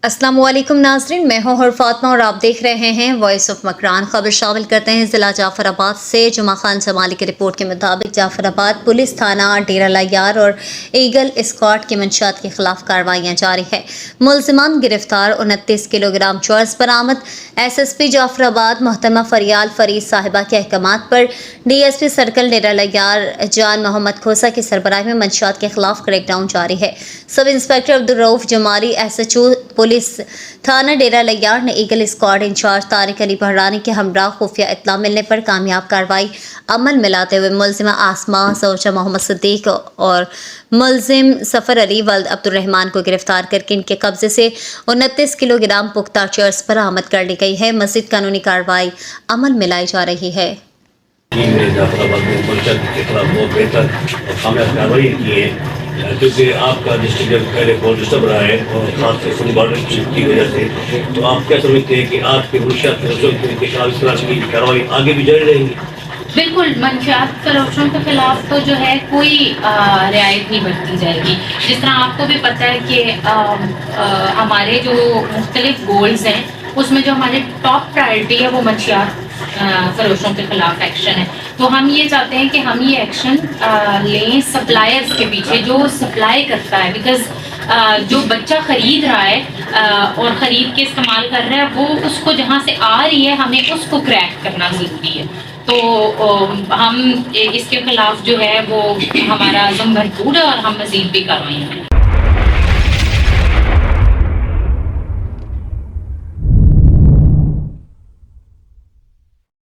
السلام علیکم ناظرین، میں ہوں حور فاطمہ اور آپ دیکھ رہے ہیں وائس آف مکران۔ خبر شامل کرتے ہیں ضلع جعفر آباد سے۔ جمعہ خان جمالی کی رپورٹ کے مطابق جعفر آباد پولیس تھانہ ڈیرہ لیار اور ایگل اسکواڈ کی منشیات کے خلاف کارروائیاں جاری ہیں۔ ملزمان گرفتار، 29 کلو گرام چرس برآمد۔ ایس ایس پی جعفر آباد محترمہ فریال فرید صاحبہ کے احکامات پر ڈی ایس پی سرکل ڈیرہ لیار جان محمد کھوسا کی سربراہی میں منشیات کے خلاف کریک ڈاؤن جاری ہے۔ سب انسپکٹر عبدالرؤف جمالی، ایس ایچ او پولیس تھانہ ڈیرہ لیار نے ایگل اسکواڈ انچارج طارق علی بحرانی کے ہمراہ خفیہ اطلاع ملنے پر کامیاب کارروائی عمل میں لاتے ہوئے ملزمہ آسماء زوجہ محمد صدیق اور ملزم سفر علی ولد عبدالرحمان کو گرفتار کر کے ان کے قبضے سے 29 کلو گرام پختہ چرس برآمد کر لی گئی ہے۔ مزید قانونی کارروائی عمل میں لائی جا رہی ہے۔ جعفر آباد میں منشیات کے خلاف بہت بہتر اور کامیاب کارروائی کی ہے، کیونکہ آپ کا ڈسٹرکٹ جب پہلے بہت ڈسٹرب رہا ہے اور خاص طور سے بارڈر کی وجہ سے، تو آپ کیا سمجھتے ہیں کہ آپ کے منشیات فروشوں کے خلاف اس طرح کی کارروائی آگے بھی جاری رہے گی؟ بالکل، منشیات فروشوں کے خلاف تو جو ہے کوئی رعایت نہیں برتی جائے گی۔ جس طرح آپ کو بھی پتہ ہے کہ ہمارے جو مختلف گولز ہیں اس میں جو ہمارے ٹاپ پرائرٹی ہے وہ منشیات فروشوں کے خلاف ایکشن ہے۔ تو ہم یہ چاہتے ہیں کہ ہم یہ ایکشن لیں سپلائرز کے پیچھے جو سپلائی کرتا ہے، بیکاز جو بچہ خرید رہا ہے اور خرید کے استعمال کر رہا ہے وہ اس کو جہاں سے آ رہی ہے ہمیں اس کو کریک کرنا ضروری ہے۔ تو ہم اس کے خلاف جو ہے وہ ہمارا عزم بھرپور ہے اور ہم مزید بھی کارروائی کریں گے۔